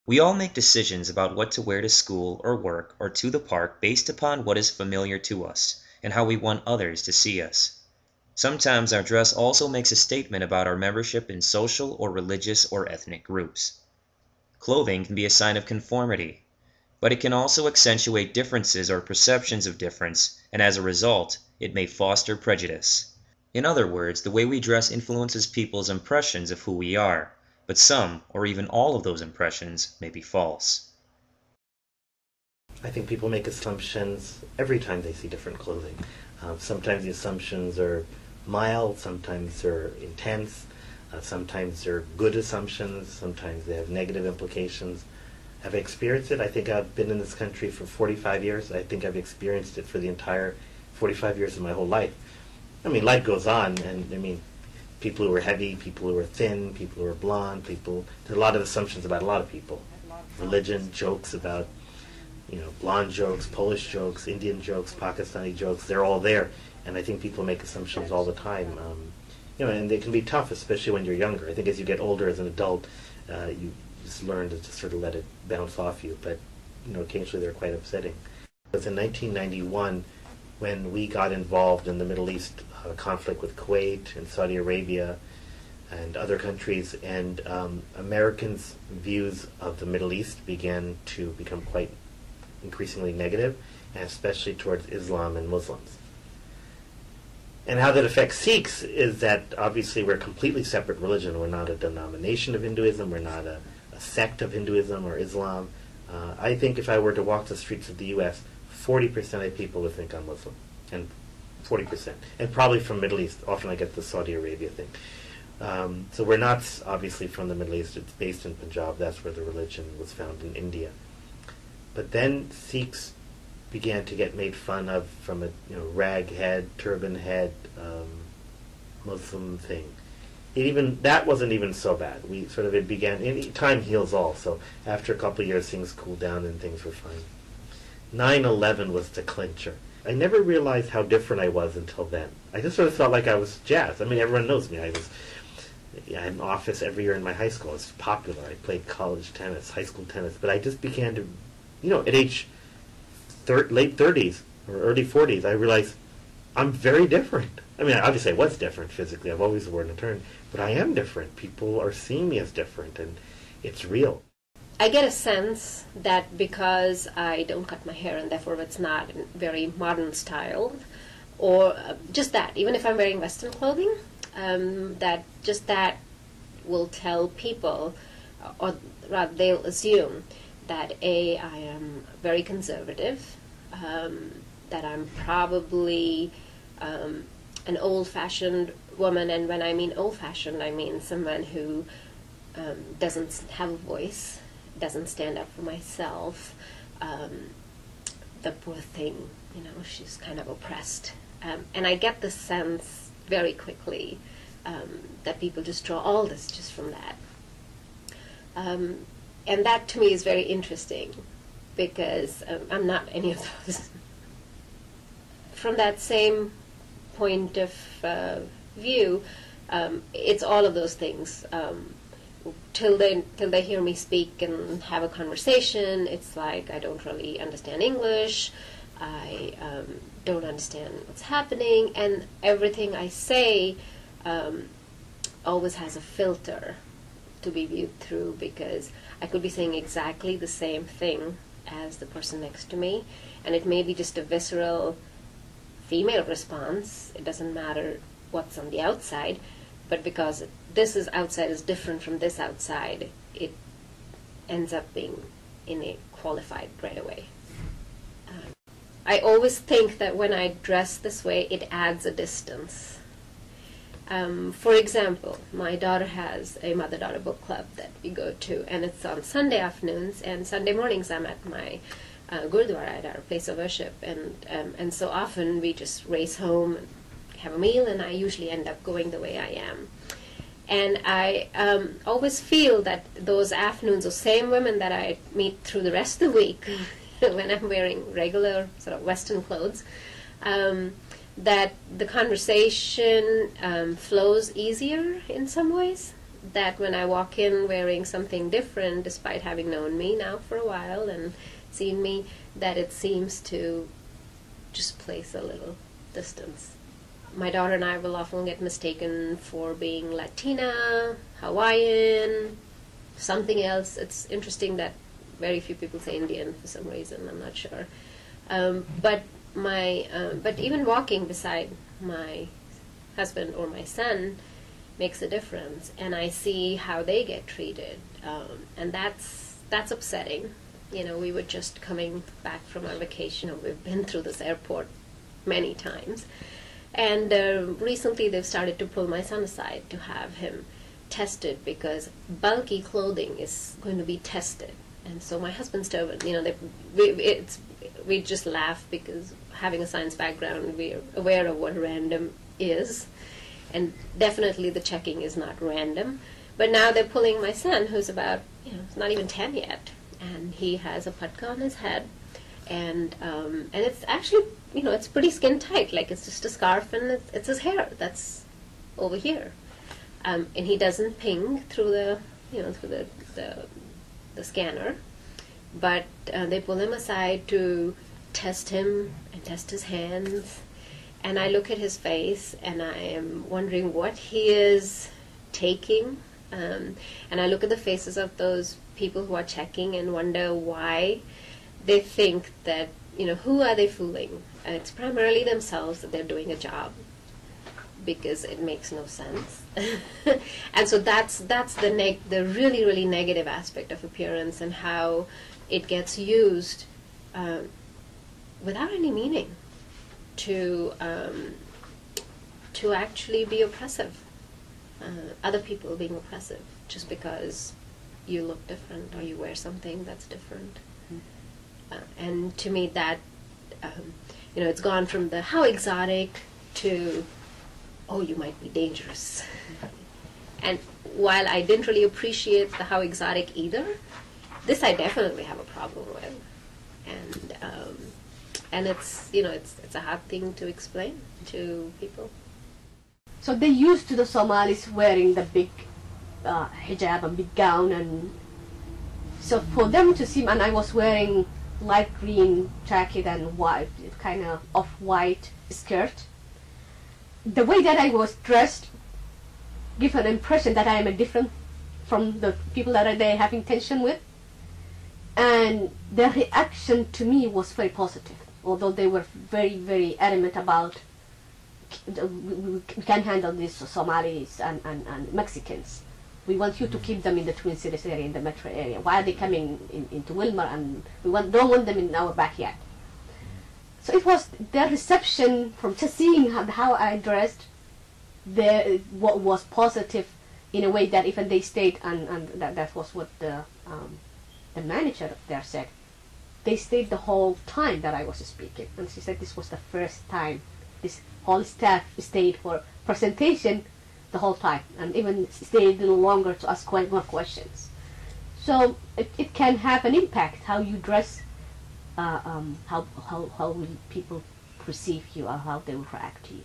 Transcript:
We all make decisions about what to wear to school or work or to the park based upon what is familiar to us and how we want others to see us. Sometimes our dress also makes a statement about our membership in social or religious or ethnic groups. Clothing can be a sign of conformity, but it can also accentuate differences or perceptions of difference, and as a result, it may foster prejudice. In other words, the way we dress influences people's impressions of who we are, but some, or even all of those impressions, may be false. I think people make assumptions every time they see different clothing. Sometimes the assumptions are mild, sometimes they're intense, sometimes they're good assumptions, sometimes they have negative implications. Have I experienced it? I think I've been in this country for 45 years. I think I've experienced it for the entire 45 years of my whole life. I mean, life goes on, and I mean, people who are heavy, people who are thin, people who are blonde, there's a lot of assumptions about a lot of people. Religion, jokes about, blonde jokes, Polish jokes, Indian jokes, Pakistani jokes, they're all there. And I think people make assumptions all the time. And they can be tough, especially when you're younger. I think as you get older as an adult, you just learn to just sort of let it bounce off you. But, occasionally they're quite upsetting. It was in 1991 when we got involved in the Middle East conflict with Kuwait and Saudi Arabia and other countries, and Americans' views of the Middle East began to become quite increasingly negative, and especially towards Islam and Muslims. And how that affects Sikhs is that obviously we're a completely separate religion. We're not a denomination of Hinduism. We're not a sect of Hinduism or Islam. I think if I were to walk the streets of the U.S., 40% of people would think I'm Muslim, and 40%, and probably from Middle East. Often I get the Saudi Arabia thing. So we're not obviously from the Middle East. It's based in Punjab. That's where the religion was found in India. But then Sikhs began to get made fun of from a rag head, turban head, Muslim thing. That wasn't even so bad. It began. Time heals all. So after a couple of years, things cooled down and things were fine. 9/11 was the clincher. I never realized how different I was until then. I just sort of felt like I was jazzed. I mean, everyone knows me. I had an office every year in my high school. It's popular. I played college tennis, high school tennis. But I just began to, at age late 30s or early 40s, I realized I'm very different. I mean, obviously I was different physically. I've always worn a turn. But I am different. People are seeing me as different, and it's real. I get a sense that because I don't cut my hair and therefore it's not very modern styled, or just that, even if I'm wearing Western clothing, that will tell people, or rather they'll assume that I am very conservative, that I'm probably an old-fashioned woman, and when I mean old-fashioned, I mean someone who doesn't have a voice, doesn't stand up for myself. The poor thing, she's kind of oppressed. And I get the sense very quickly that people just draw all this just from that. And that to me is very interesting because I'm not any of those. From that same point of view, it's all of those things. Till they hear me speak and have a conversation, it's like I don't really understand English, I don't understand what's happening, and everything I say always has a filter to be viewed through, because I could be saying exactly the same thing as the person next to me, and it may be just a visceral female response. It doesn't matter what's on the outside, but because this is outside is different from this outside, it ends up being qualified right away. I always think that when I dress this way, it adds a distance. For example, my daughter has a mother-daughter book club that we go to, and it's on Sunday afternoons, and Sunday mornings I'm at my Gurdwara, at our place of worship, and so often we just race home and have a meal, and I usually end up going the way I am. And I always feel that those afternoons, those same women that I meet through the rest of the week, when I'm wearing regular sort of Western clothes, that the conversation flows easier in some ways. that when I walk in wearing something different, despite having known me now for a while and seen me, that it seems to just place a little distance. My daughter and I will often get mistaken for being Latina, Hawaiian, something else. It's interesting that very few people say Indian for some reason. I'm not sure. But even walking beside my husband or my son makes a difference, and I see how they get treated, and that's upsetting. You know, we were just coming back from our vacation, and we've been through this airport many times. And recently they've started to pull my son aside to have him tested because bulky clothing is going to be tested. And so my husband's turban, you know, we just laugh because having a science background, we're aware of what random is. And definitely the checking is not random. But now they're pulling my son, who's about, not even 10 yet. And he has a patka on his head. And it's actually, it's pretty skin tight. Like it's just a scarf and it's his hair that's over here. And he doesn't ping through the scanner. But they pull him aside to test him and test his hands. And I look at his face and I am wondering what he is taking. And I look at the faces of those people who are checking and wonder why they think that, who are they fooling? And it's primarily themselves that they're doing a job because it makes no sense. And so that's the really, really negative aspect of appearance and how it gets used without any meaning to actually be oppressive. Other people being oppressive just because you look different or you wear something that's different. And to me that, it's gone from the how exotic to, oh, you might be dangerous. And while I didn't really appreciate the how exotic either, this I definitely have a problem with. And it's, it's a hard thing to explain to people. So they used to the Somalis wearing the big hijab and big gown, and so for them to see, and I was wearing light green jacket and white, kind of off-white skirt. The way that I was dressed give an impression that I am different from the people that they have intention with, and their reaction to me was very positive, although they were very, very adamant about we can't handle these Somalis and Mexicans. We want you to keep them in the Twin Cities area, in the metro area. Why are they coming into Wilmar, and we don't want them in our backyard? So it was their reception from just seeing how I dressed. What was positive in a way that even they stayed, and that was what the manager there said. They stayed the whole time that I was speaking, and she said this was the first time this whole staff stayed for presentation the whole time, and even stayed a little longer to ask more questions. So it can have an impact how you dress, how will people perceive you or how they will react to you.